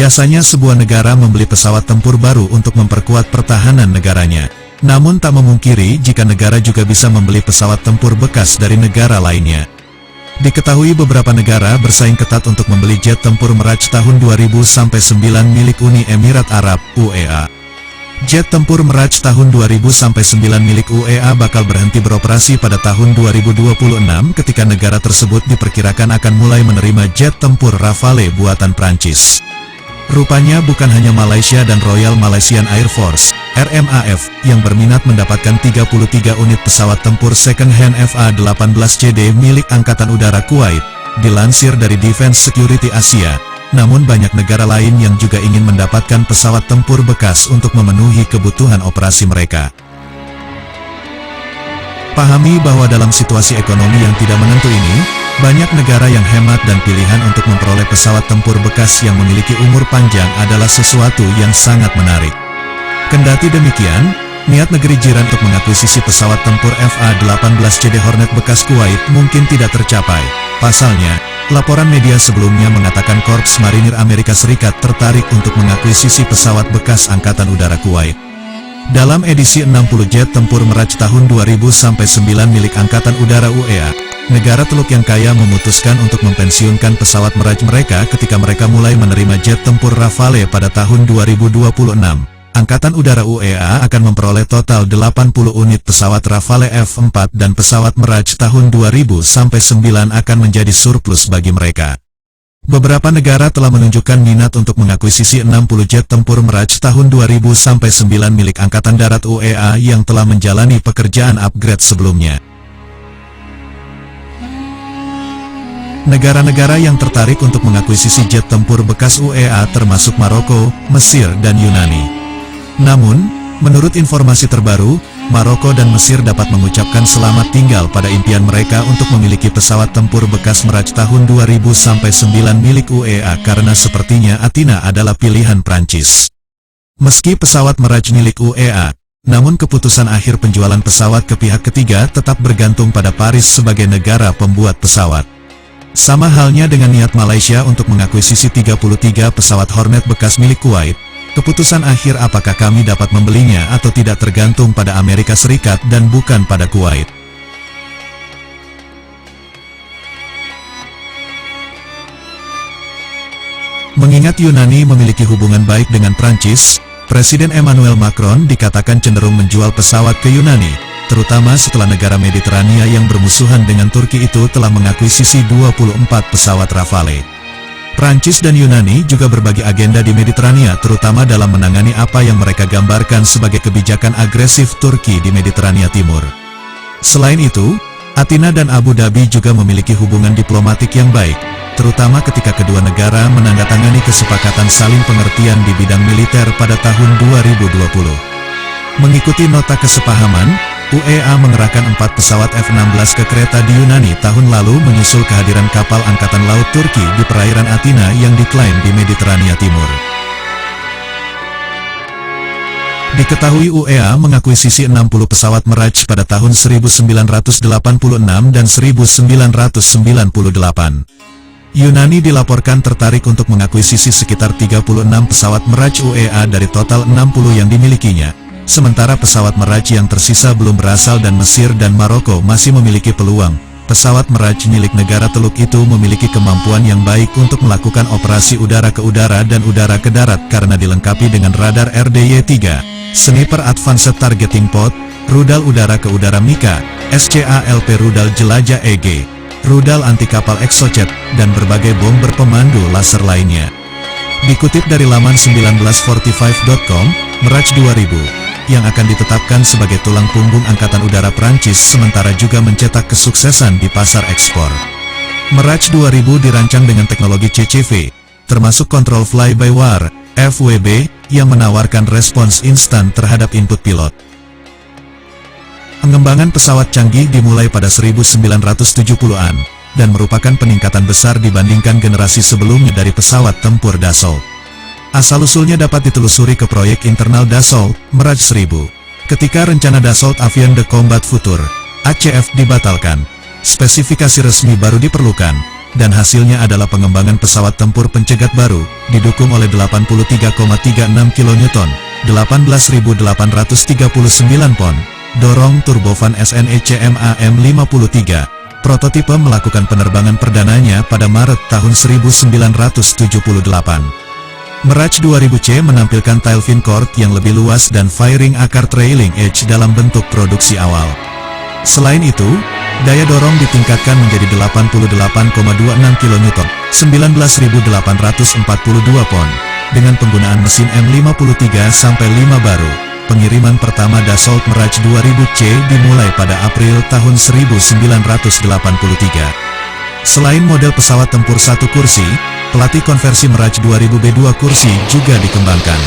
Biasanya sebuah negara membeli pesawat tempur baru untuk memperkuat pertahanan negaranya. Namun tak memungkiri jika negara juga bisa membeli pesawat tempur bekas dari negara lainnya. Diketahui beberapa negara bersaing ketat untuk membeli jet tempur Mirage tahun 2000-9 milik Uni Emirat Arab, UEA. Jet tempur Mirage tahun 2000-9 milik UEA bakal berhenti beroperasi pada tahun 2026 ketika negara tersebut diperkirakan akan mulai menerima jet tempur Rafale buatan Prancis. Rupanya bukan hanya Malaysia dan Royal Malaysian Air Force, RMAF, yang berminat mendapatkan 33 unit pesawat tempur second hand FA-18CD milik Angkatan Udara Kuwait, dilansir dari Defense Security Asia. Namun banyak negara lain yang juga ingin mendapatkan pesawat tempur bekas untuk memenuhi kebutuhan operasi mereka. Pahami bahwa dalam situasi ekonomi yang tidak menentu ini, banyak negara yang hemat dan pilihan untuk memperoleh pesawat tempur bekas yang memiliki umur panjang adalah sesuatu yang sangat menarik. Kendati demikian, niat negeri jiran untuk mengakuisisi pesawat tempur FA-18CD Hornet bekas Kuwait mungkin tidak tercapai. Pasalnya, laporan media sebelumnya mengatakan Korps Marinir Amerika Serikat tertarik untuk mengakuisisi pesawat bekas Angkatan Udara Kuwait. Dalam edisi 60 jet tempur Mirage tahun 2000-9 milik Angkatan Udara UEA, negara Teluk yang kaya memutuskan untuk mempensiunkan pesawat Mirage mereka ketika mereka mulai menerima jet tempur Rafale pada tahun 2026. Angkatan Udara UEA akan memperoleh total 80 unit pesawat Rafale F4 dan pesawat Mirage tahun 2000-9 akan menjadi surplus bagi mereka. Beberapa negara telah menunjukkan minat untuk mengakuisisi 60 jet tempur Mirage tahun 2000-9 milik Angkatan Darat UEA yang telah menjalani pekerjaan upgrade sebelumnya. Negara-negara yang tertarik untuk mengakuisisi jet tempur bekas UEA termasuk Maroko, Mesir, dan Yunani. Namun, menurut informasi terbaru, Maroko dan Mesir dapat mengucapkan selamat tinggal pada impian mereka untuk memiliki pesawat tempur bekas Mirage tahun 2000-9 milik UEA karena sepertinya Athina adalah pilihan Prancis. Meski pesawat Mirage milik UEA, namun keputusan akhir penjualan pesawat ke pihak ketiga tetap bergantung pada Paris sebagai negara pembuat pesawat. Sama halnya dengan niat Malaysia untuk mengakuisisi 33 pesawat Hornet bekas milik Kuwait. Keputusan akhir apakah kami dapat membelinya atau tidak tergantung pada Amerika Serikat dan bukan pada Kuwait. Mengingat Yunani memiliki hubungan baik dengan Prancis, Presiden Emmanuel Macron dikatakan cenderung menjual pesawat ke Yunani, terutama setelah negara Mediterania yang bermusuhan dengan Turki itu telah mengakuisisi 24 pesawat Rafale. Prancis dan Yunani juga berbagi agenda di Mediterania terutama dalam menangani apa yang mereka gambarkan sebagai kebijakan agresif Turki di Mediterania Timur. Selain itu, Athina dan Abu Dhabi juga memiliki hubungan diplomatik yang baik, terutama ketika kedua negara menandatangani kesepakatan saling pengertian di bidang militer pada tahun 2020. Mengikuti nota kesepahaman, UEA mengerahkan 4 pesawat F-16 ke Kreta di Yunani tahun lalu menyusul kehadiran kapal Angkatan Laut Turki di perairan Athina yang diklaim di Mediterania Timur. Diketahui UEA mengakuisisi 60 pesawat Mirage pada tahun 1986 dan 1998. Yunani dilaporkan tertarik untuk mengakuisisi sekitar 36 pesawat Mirage UEA dari total 60 yang dimilikinya. Sementara pesawat Mirage yang tersisa belum berasal dan Mesir dan Maroko masih memiliki peluang. Pesawat Mirage milik negara Teluk itu memiliki kemampuan yang baik untuk melakukan operasi udara ke udara dan udara ke darat karena dilengkapi dengan radar RDY-3, Sniper Advanced Targeting Pod, rudal udara ke udara Mika, SCALP rudal jelajah EG, rudal anti kapal Exocet, dan berbagai bomber pemandu laser lainnya. Dikutip dari laman 1945.com, Mirage 2000 yang akan ditetapkan sebagai tulang punggung Angkatan Udara Prancis sementara juga mencetak kesuksesan di pasar ekspor. Mirage 2000 dirancang dengan teknologi CCV, termasuk kontrol fly-by-wire, FWB, yang menawarkan respons instan terhadap input pilot. Pengembangan pesawat canggih dimulai pada 1970-an, dan merupakan peningkatan besar dibandingkan generasi sebelumnya dari pesawat tempur Dassault. Asal-usulnya dapat ditelusuri ke proyek internal Dassault, Mirage 1000. Ketika rencana Dassault Avion de Combat Future, ACF dibatalkan, spesifikasi resmi baru diperlukan, dan hasilnya adalah pengembangan pesawat tempur pencegat baru, didukung oleh 83,36 kN, 18.839 pon, dorong turbofan SNECM AM53. Prototipe melakukan penerbangan perdananya pada Maret tahun 1978. Mirage 2000C menampilkan tailfin chord yang lebih luas dan firing akar trailing edge dalam bentuk produksi awal. Selain itu, daya dorong ditingkatkan menjadi 88,26 kN, 19.842 pon, dengan penggunaan mesin M53-5 baru. Pengiriman pertama Dassault Mirage 2000C dimulai pada April tahun 1983. Selain model pesawat tempur satu kursi, pelatih konversi Mirage 2000B2 kursi juga dikembangkan.